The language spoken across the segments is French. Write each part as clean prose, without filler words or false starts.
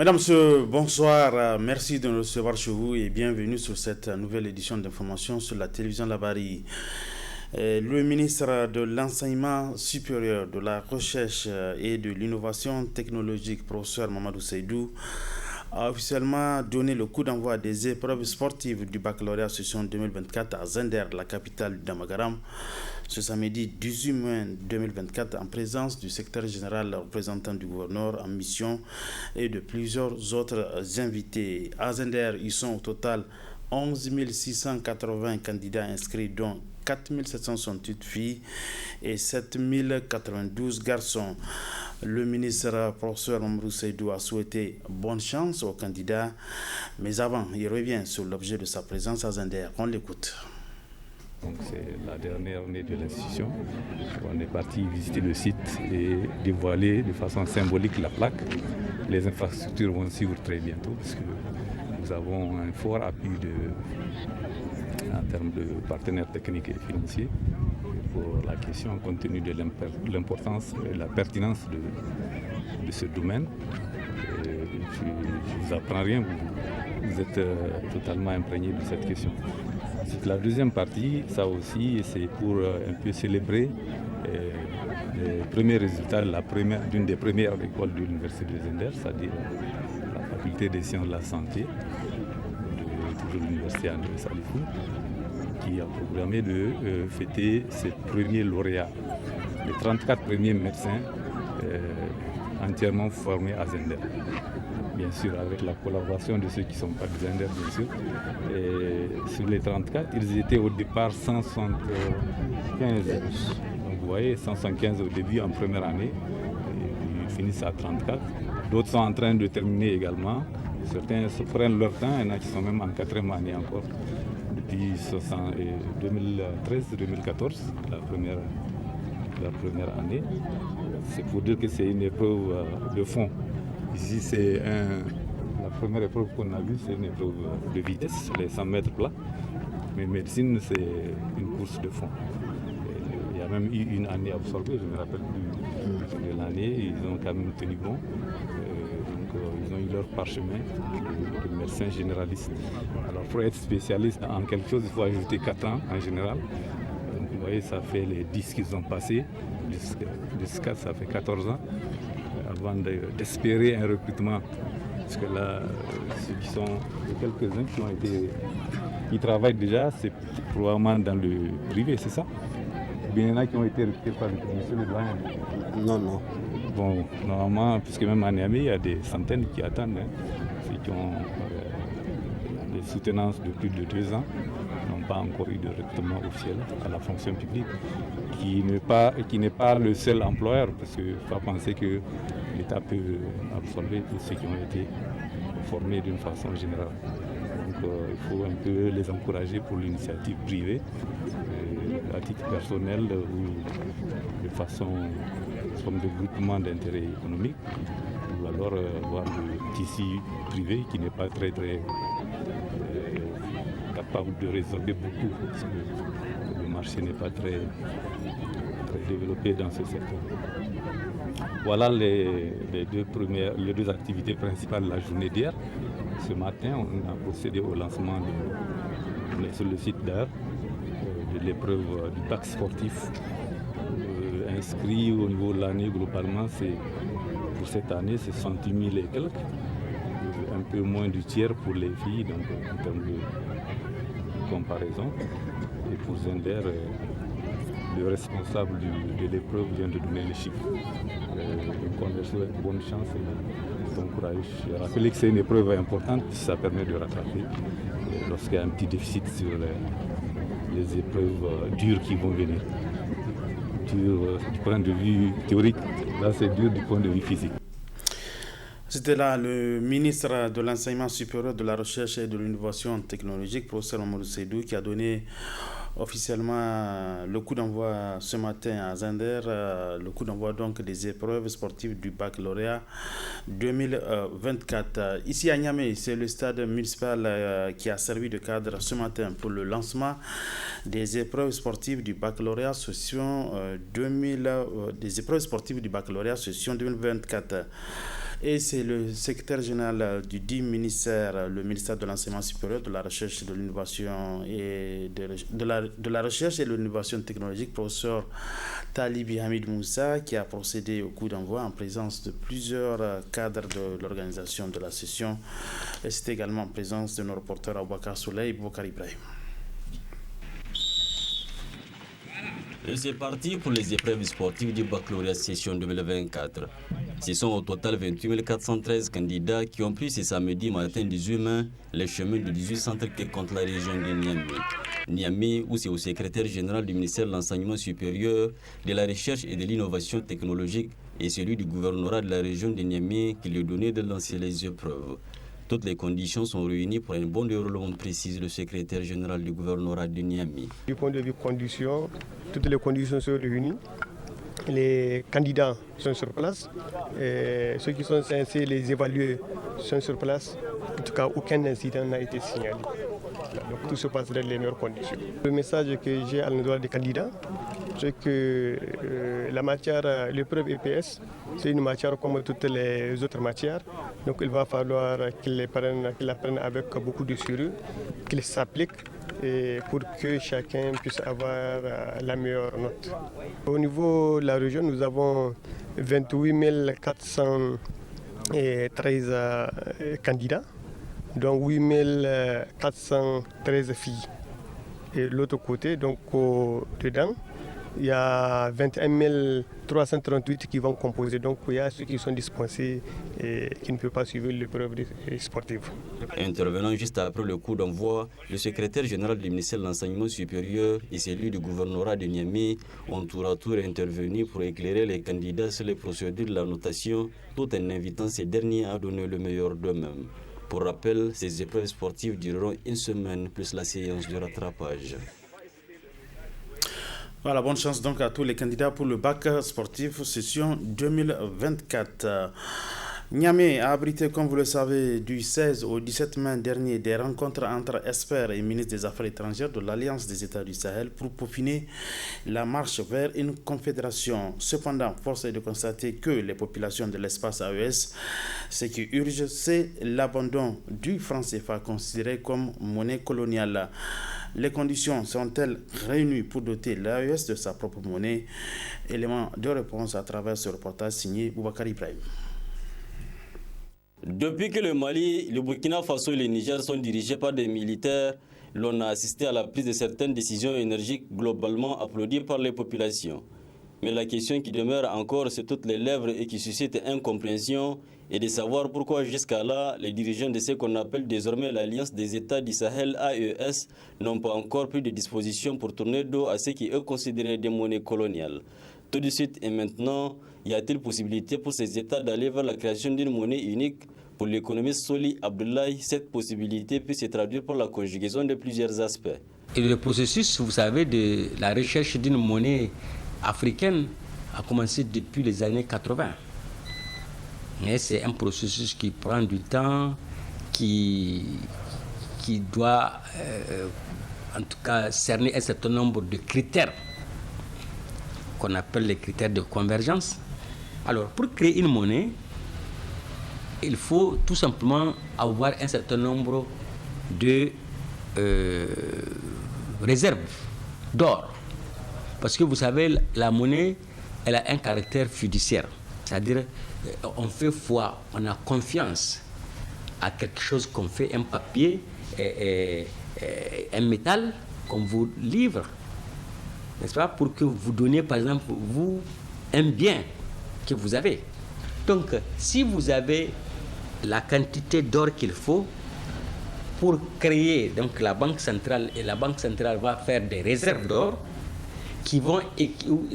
Mesdames, Messieurs, bonsoir. Merci de nous recevoir chez vous et bienvenue sur cette nouvelle édition d'information sur la télévision Labari. Le ministre de l'Enseignement supérieur, de la Recherche et de l'Innovation technologique, professeur Mamadou Seydou, a officiellement donné le coup d'envoi des épreuves sportives du baccalauréat session 2024 à Zender, la capitale du Damagaram, ce samedi 18 mai 2024 en présence du secrétaire général représentant du gouverneur en mission et de plusieurs autres invités. À Zender, ils sont au total 11 680 candidats inscrits, dont 4 768 filles et 7 092 garçons. Le ministre professeur Mamadou Seydou a souhaité bonne chance aux candidats, mais avant, il revient sur l'objet de sa présence à Zender. On l'écoute. Donc c'est la dernière année de l'institution. On est parti visiter le site et dévoiler de façon symbolique la plaque. Les infrastructures vont suivre très bientôt parce que nous avons un fort appui en termes de partenaires techniques et financiers pour la question compte tenu de l'importance et la pertinence de ce domaine. Je ne vous apprends rien, vous êtes totalement imprégné de cette question. La deuxième partie, ça aussi, c'est pour un peu célébrer les premiers résultats d'une des premières écoles de l'Université de Zender, c'est-à-dire la faculté des sciences de la santé, toujours l'Université André Salifou, qui a programmé de fêter ses premiers lauréats, les 34 premiers médecins entièrement formés à Zender. Bien sûr, avec la collaboration de ceux qui ne sont pas de Zender, bien sûr. Et sur les 34, ils étaient au départ 175. Donc vous voyez, 175 au début en première année, et ils finissent à 34. D'autres sont en train de terminer également. Certains se prennent leur temps, il y en a qui sont même en quatrième année encore. Depuis 2013-2014, la première année. C'est pour dire que c'est une épreuve de fond. Ici, la première épreuve qu'on a vue, c'est une épreuve de vitesse, les 100 mètres plats. Mais médecine, c'est une course de fond. Il y a même eu une année absorbée, je ne me rappelle plus de l'année. Ils ont quand même tenu bon. Ils ont eu leur parchemin de médecin généraliste. Alors pour être spécialiste en quelque chose, il faut ajouter 4 ans en général. Donc vous voyez, ça fait les 10 qu'ils ont passés. Jusqu'à ça fait 14 ans. Avant d'espérer un recrutement. Parce que là, ceux qui sont, quelques-uns qui travaillent déjà, c'est probablement dans le privé, c'est ça? Ou bien il y en a qui ont été recrutés par monsieur le doyen? Non. Bon, normalement, puisque même à Niamey, il y a des centaines qui attendent, ceux qui ont des soutenances de plus de 2 ans, n'ont pas encore eu de recrutement officiel à la fonction publique, qui n'est pas le seul employeur, parce qu'il ne faut pas penser que l'État peut absorber tous ceux qui ont été formés d'une façon générale. Donc il faut un peu les encourager pour l'initiative privée, à titre personnel ou de façon comme de groupement d'intérêt économique, ou alors voir le tissu privé qui n'est pas très capable de résorber beaucoup, parce que le marché n'est pas très développé dans ce secteur. Voilà les deux activités principales de la journée d'hier. Ce matin, on a procédé au lancement sur le site d'art de l'épreuve du bac sportif. Inscrit au niveau de l'année globalement, pour cette année, c'est 68 000 et quelques, un peu moins du tiers pour les filles, donc en termes de comparaison. Et pour Zender, le responsable de l'épreuve vient de donner les chiffres. Donc on leur souhaite bonne chance et bon courage. Je rappelle que c'est une épreuve importante, ça permet de rattraper lorsqu'il y a un petit déficit sur les épreuves dures qui vont venir. Du point de vue théorique, là c'est dur du point de vue physique. C'était là le ministre de l'Enseignement supérieur, de la Recherche et de l'Innovation technologique, professeur Mamadou Seydou, qui a donné officiellement le coup d'envoi ce matin à Zender, le coup d'envoi donc des épreuves sportives du baccalauréat 2024. Ici à Niamey, c'est le stade municipal qui a servi de cadre ce matin pour le lancement des épreuves sportives du baccalauréat session 2024. Et c'est le secrétaire général du dit ministère, le ministère de l'Enseignement supérieur, de la Recherche et de l'Innovation et de la Recherche et de l'Innovation technologique, professeur Talibi Hamid Moussa, qui a procédé au coup d'envoi en présence de plusieurs cadres de l'organisation de la session. Et c'est également en présence de nos reporters Aboubakar Souley et Boubacar Ibrahim. Et c'est parti pour les épreuves sportives du baccalauréat session 2024. Ce sont au total 28 413 candidats qui ont pris ce samedi matin 18 mai les chemins de 18 centres qui comptent la région de Niamey. Niamey, où c'est au secrétaire général du ministère de l'Enseignement supérieur, de la Recherche et de l'Innovation technologique et celui du gouvernorat de la région de Niamey qui lui donnait de lancer les épreuves. Toutes les conditions sont réunies pour un bon déroulement, précise le secrétaire général du gouvernorat de Niamey. Du point de vue conditions, toutes les conditions sont réunies. Les candidats sont sur place. Et ceux qui sont censés les évaluer sont sur place. En tout cas, aucun incident n'a été signalé. Donc tout se passe dans les meilleures conditions. Le message que j'ai à l'endroit des candidats, c'est que la matière, l'épreuve EPS, c'est une matière comme toutes les autres matières. Donc il va falloir qu'ils l'apprennent avec beaucoup de sérieux, qu'ils s'appliquent pour que chacun puisse avoir la meilleure note. Au niveau de la région, nous avons 28 413 candidats, dont 8 413 filles. Et de l'autre côté, donc dedans, il y a 21 338 qui vont composer. Donc il y a ceux qui sont dispensés et qui ne peuvent pas suivre l'épreuve sportive. Intervenant juste après le coup d'envoi, le secrétaire général du ministère de l'Enseignement supérieur et celui du gouvernorat de Niamey ont tour à tour intervenu pour éclairer les candidats sur les procédures de la notation, tout en invitant ces derniers à donner le meilleur d'eux-mêmes. Pour rappel, ces épreuves sportives dureront une semaine plus la séance de rattrapage. Voilà, bonne chance donc à tous les candidats pour le bac sportif session 2024. Niamey a abrité, comme vous le savez, du 16 au 17 mai dernier des rencontres entre experts et ministres des Affaires étrangères de l'Alliance des États du Sahel pour peaufiner la marche vers une confédération. Cependant, force est de constater que les populations de l'espace AES, ce qui urge, c'est l'abandon du franc CFA considéré comme monnaie coloniale. Les conditions sont-elles réunies pour doter l'AES de sa propre monnaie? Élément de réponse à travers ce reportage signé Boubacar Ibrahim. Depuis que le Mali, le Burkina Faso et le Niger sont dirigés par des militaires, l'on a assisté à la prise de certaines décisions énergiques globalement applaudies par les populations. Mais la question qui demeure encore sur toutes les lèvres et qui suscite incompréhension est de savoir pourquoi jusqu'à là, les dirigeants de ce qu'on appelle désormais l'Alliance des États du Sahel AES n'ont pas encore pris de dispositions pour tourner dos à ce qui est considéré des monnaies coloniales. Tout de suite et maintenant, y a-t-il possibilité pour ces États d'aller vers la création d'une monnaie unique? Pour l'économiste Soli Abdoulaye, cette possibilité peut se traduire par la conjugaison de plusieurs aspects. Et le processus, vous savez, de la recherche d'une monnaie africaine a commencé depuis les années 80. Mais c'est un processus qui prend du temps, qui doit en tout cas cerner un certain nombre de critères qu'on appelle les critères de convergence. Alors, pour créer une monnaie, il faut tout simplement avoir un certain nombre de réserves d'or. Parce que vous savez, la monnaie, elle a un caractère fiduciaire. C'est-à-dire, on fait foi, on a confiance à quelque chose qu'on fait, un papier, un métal qu'on vous livre, n'est-ce pas, pour que vous donniez, par exemple, vous, un bien que vous avez. Donc, si vous avez la quantité d'or qu'il faut pour créer donc la banque centrale, et la banque centrale va faire des réserves d'or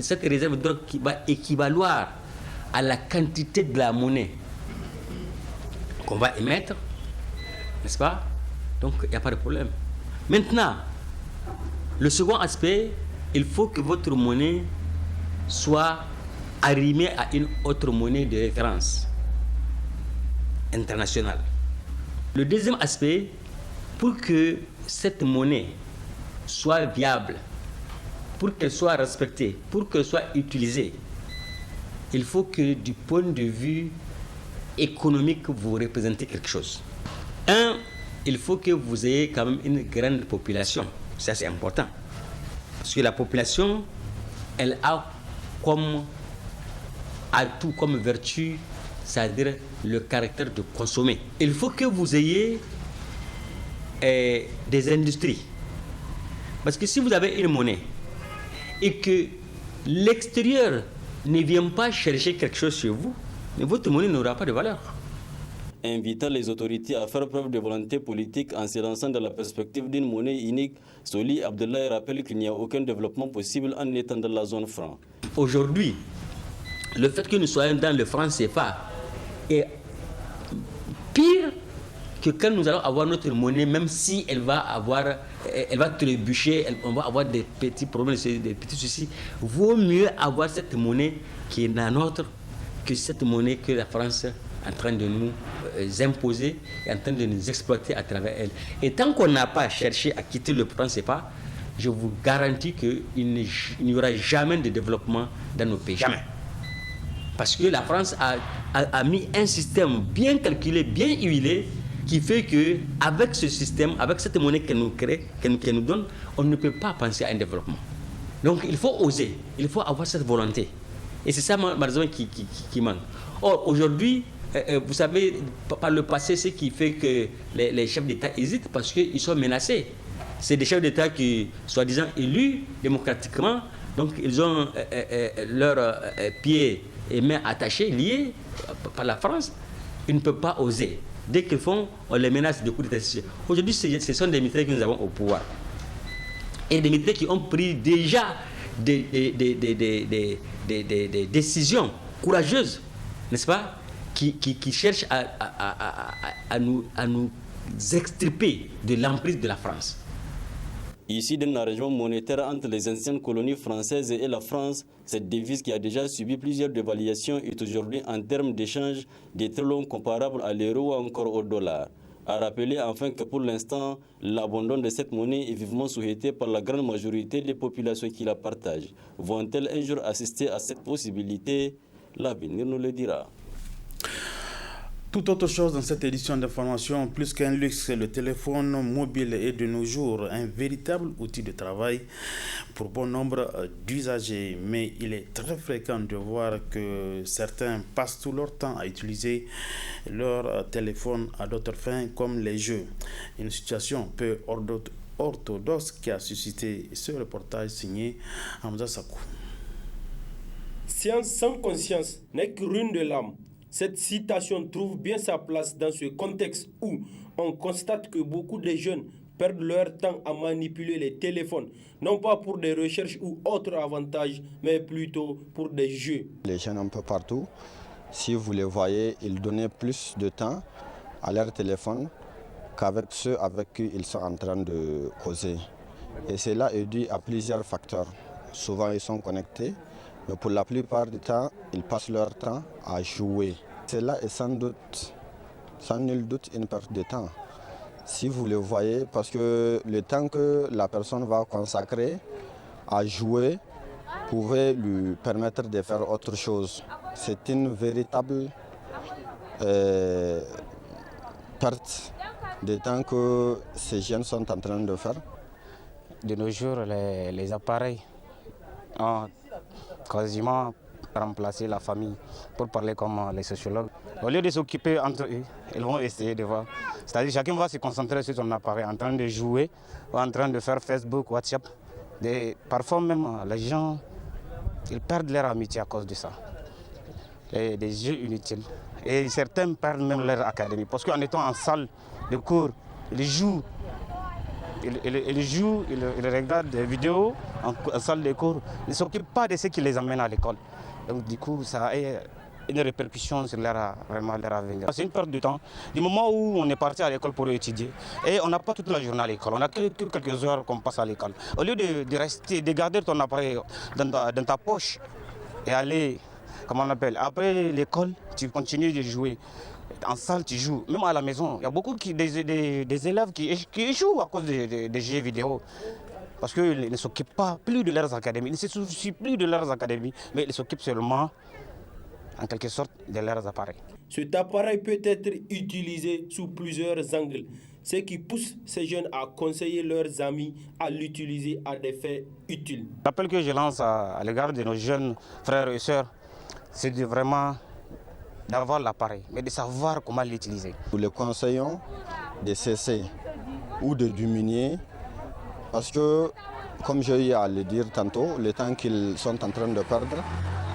cette réserve d'or qui va équivaloir à la quantité de la monnaie qu'on va émettre, n'est-ce pas? Donc, il n'y a pas de problème. Maintenant, le second aspect, il faut que votre monnaie soit arrimée à une autre monnaie de référence internationale. Le deuxième aspect, pour que cette monnaie soit viable, pour qu'elle soit respectée, pour qu'elle soit utilisée, il faut que du point de vue économique, vous représentez quelque chose. Il faut que vous ayez quand même une grande population. Ça, c'est important. Parce que la population, elle a comme atout, comme vertu, c'est-à-dire le caractère de consommer. Il faut que vous ayez des industries. Parce que si vous avez une monnaie et que l'extérieur ne vient pas chercher quelque chose chez vous, mais votre monnaie n'aura pas de valeur. Invitant les autorités à faire preuve de volonté politique en se lançant dans la perspective d'une monnaie unique, Soli Abdoulaye rappelle qu'il n'y a aucun développement possible en étant dans la zone franc. Aujourd'hui, le fait que nous soyons dans le franc CFA est pire que quand nous allons avoir notre monnaie, même si elle va trébucher, on va avoir des petits problèmes, des petits soucis. Vaut mieux avoir cette monnaie qui est la nôtre que cette monnaie que la France est en train de nous imposer et en train de nous exploiter à travers elle. Et tant qu'on n'a pas cherché à quitter le franc CFA, je vous garantis qu'il n'y aura jamais de développement dans nos pays. Jamais. Parce que la France a mis un système bien calculé, bien huilé, qui fait qu'avec ce système, avec cette monnaie qu'elle nous crée, qu'elle nous donne, on ne peut pas penser à un développement. Donc il faut oser, il faut avoir cette volonté. Et c'est ça malheureusement qui manque. Or aujourd'hui, vous savez, par le passé, ce qui fait que les chefs d'État hésitent parce qu'ils sont menacés. C'est des chefs d'État qui, soi-disant élus démocratiquement, donc ils ont leurs pieds et mains attachés, liés par la France. Ils ne peuvent pas oser. Dès qu'ils font, on les menace de coups d'État. Aujourd'hui, ce sont des militaires que nous avons au pouvoir. Et des militaires qui ont pris déjà des décisions courageuses, n'est-ce pas, qui cherchent à nous extirper de l'emprise de la France. Ici, d'un arrangement monétaire entre les anciennes colonies françaises et la France, cette devise qui a déjà subi plusieurs dévaluations est aujourd'hui en termes d'échange des très longs comparables à l'euro ou encore au dollar. A rappeler enfin que pour l'instant, l'abandon de cette monnaie est vivement souhaité par la grande majorité des populations qui la partagent. Vont-elles un jour assister à cette possibilité? L'avenir nous le dira. Tout autre chose dans cette édition d'information, plus qu'un luxe, le téléphone mobile est de nos jours un véritable outil de travail pour bon nombre d'usagers. Mais il est très fréquent de voir que certains passent tout leur temps à utiliser leur téléphone à d'autres fins comme les jeux. Une situation peu orthodoxe qui a suscité ce reportage signé Hamza Sakou. Science sans conscience n'est que ruine de l'âme. Cette citation trouve bien sa place dans ce contexte où on constate que beaucoup de jeunes perdent leur temps à manipuler les téléphones, non pas pour des recherches ou autres avantages, mais plutôt pour des jeux. Les jeunes un peu partout, si vous les voyez, ils donnaient plus de temps à leur téléphone qu'avec ceux avec qui ils sont en train de causer. Et cela est dû à plusieurs facteurs. Souvent, ils sont connectés. Mais pour la plupart du temps, ils passent leur temps à jouer. Cela est sans nul doute une perte de temps. Si vous le voyez, parce que le temps que la personne va consacrer à jouer pouvait lui permettre de faire autre chose. C'est une véritable perte de temps que ces jeunes sont en train de faire. De nos jours, les appareils ont quasiment remplacer la famille, pour parler comme les sociologues. Au lieu de s'occuper entre eux, ils vont essayer de voir. C'est-à-dire chacun va se concentrer sur son appareil, en train de jouer, ou en train de faire Facebook, WhatsApp. Parfois même, les gens, ils perdent leur amitié à cause de ça. Des jeux inutiles. Et certains perdent même leur académie, parce qu'en étant en salle de cours, ils jouent. Ils regardent des vidéos en salle de cours. Ils ne s'occupent pas de ce qui les amène à l'école. Donc du coup, ça a une répercussion sur leur avenir. C'est une perte de temps. Du moment où on est parti à l'école pour étudier, et on n'a pas toute la journée à l'école, on n'a que quelques heures qu'on passe à l'école. Au lieu de rester, de garder ton appareil dans ta poche et aller, comment on appelle, après l'école, tu continues de jouer. En salle, tu joues. Même à la maison, il y a beaucoup des élèves qui échouent à cause des jeux vidéo. Parce qu'ils ne s'occupent pas plus de leurs académies. Ils ne se soucient plus de leurs académies, mais ils s'occupent seulement, en quelque sorte, de leurs appareils. Cet appareil peut être utilisé sous plusieurs angles, ce qui pousse ces jeunes à conseiller leurs amis à l'utiliser à des fins utiles. L'appel que je lance à l'égard de nos jeunes frères et sœurs, c'est de vraiment d'avoir l'appareil, mais de savoir comment l'utiliser. Nous les conseillons de cesser ou de diminuer parce que, comme j'ai eu à le dire tantôt, le temps qu'ils sont en train de perdre,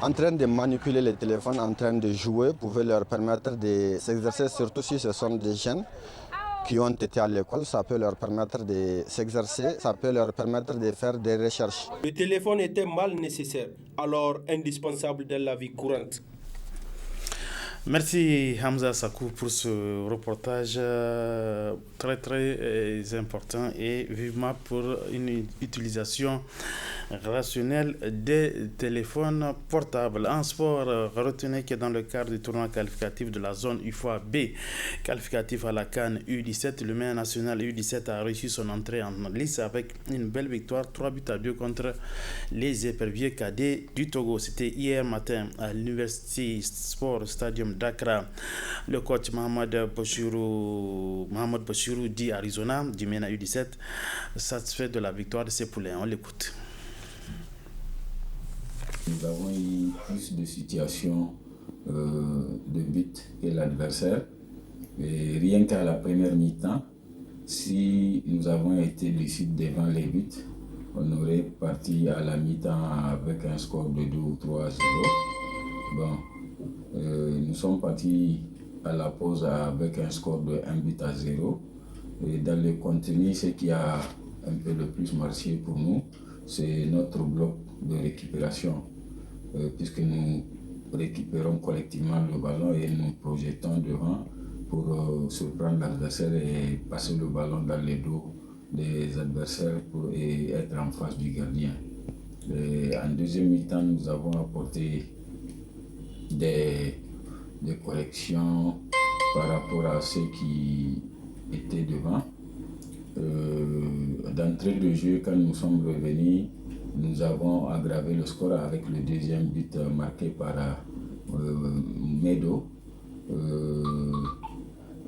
en train de manipuler les téléphones, en train de jouer, pouvait leur permettre de s'exercer, surtout si ce sont des jeunes qui ont été à l'école, ça peut leur permettre de s'exercer, ça peut leur permettre de faire des recherches. Le téléphone était mal nécessaire, alors indispensable dans la vie courante. Merci Hamza Sakou pour ce reportage très important et vivement pour une utilisation rationnelle des téléphones portables. En sport, retenez que dans le cadre du tournoi qualificatif de la zone UFOA B, qualificatif à la CAN U17, le maire national U17 a réussi son entrée en lice avec une belle victoire, 3-2 contre les éperviers cadets du Togo. C'était hier matin à l'University Sport Stadium d'Accra. Le coach Mohamed Bachirou dit Arizona du MENA U17 satisfait de la victoire de ses poulains. On l'écoute. Nous avons eu plus de situations de but que l'adversaire. Et rien qu'à la première mi-temps, si nous avons été lucides devant les buts, on aurait parti à la mi-temps avec un score de 2 ou 3-0. Bon, nous sommes partis à la pause avec un score de 1-0. Et dans le contenu, ce qui a un peu le plus marché pour nous, c'est notre bloc de récupération. Puisque nous récupérons collectivement le ballon et nous projetons devant pour surprendre l'adversaire et passer le ballon dans les dos des adversaires et être en face du gardien. Et en deuxième mi-temps, nous avons apporté des corrections par rapport à ceux qui étaient devant. D'entrée de jeu, quand nous sommes revenus, nous avons aggravé le score avec le deuxième but marqué par Medo.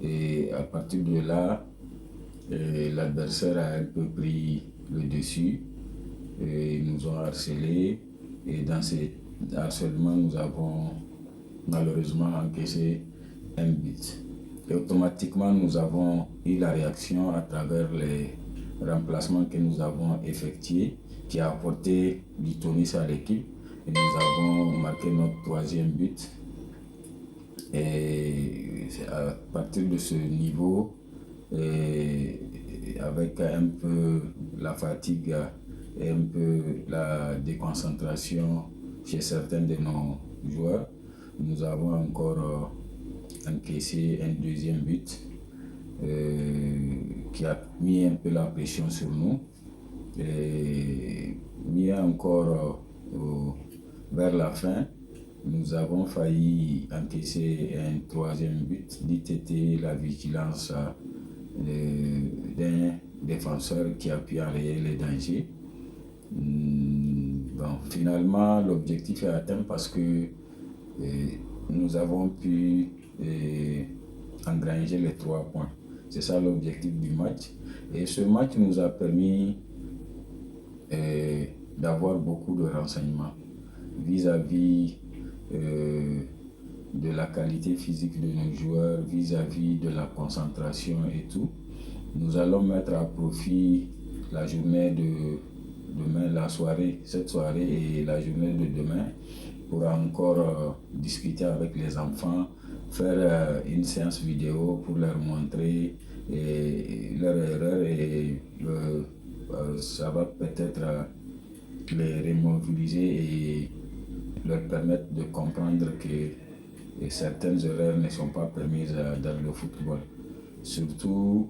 Et à partir de là, l'adversaire a un peu pris le dessus. Et ils nous ont harcelés. Et dans cet harcèlement, nous avons malheureusement encaissé un but. Et automatiquement, nous avons eu la réaction à travers les remplacements que nous avons effectués, qui a apporté du tonus à l'équipe. Et nous avons marqué notre troisième but. Et à partir de ce niveau, avec un peu la fatigue et un peu la déconcentration chez certains de nos joueurs, nous avons encore encaissé un deuxième but qui a mis un peu la pression sur nous. Et mieux encore, vers la fin, nous avons failli encaisser un troisième but, dit était la vigilance d'un défenseur qui a pu enrayer les dangers. Bon, finalement, l'objectif est atteint parce que nous avons pu engranger les 3 points. C'est ça l'objectif du match. Et ce match nous a permis d'avoir beaucoup de renseignements vis-à-vis de la qualité physique de nos joueurs, vis-à-vis de la concentration et tout. Nous allons mettre à profit la journée de demain, cette soirée et la journée de demain pour encore discuter avec les enfants, faire une séance vidéo pour leur montrer leurs erreurs et ça va peut-être les remobiliser et leur permettre de comprendre que certaines erreurs ne sont pas permises dans le football. Surtout,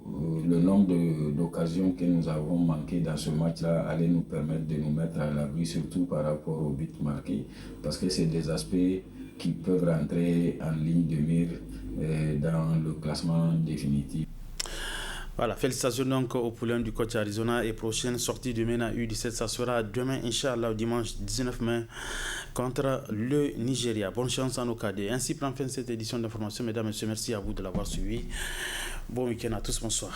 le nombre d'occasions que nous avons manquées dans ce match-là allait nous permettre de nous mettre à l'abri, surtout par rapport au but marqué, parce que c'est des aspects qui peuvent rentrer en ligne de mire dans le classement définitif. Voilà, félicitations donc au poulain du coach Arizona et prochaine sortie de MENA U17, ça sera demain, Inch'Allah, dimanche 19 mai, contre le Nigeria. Bonne chance à nos cadets. Ainsi prend fin cette édition d'information. Mesdames et messieurs, merci à vous de l'avoir suivi. Bon week-end à tous, bonsoir.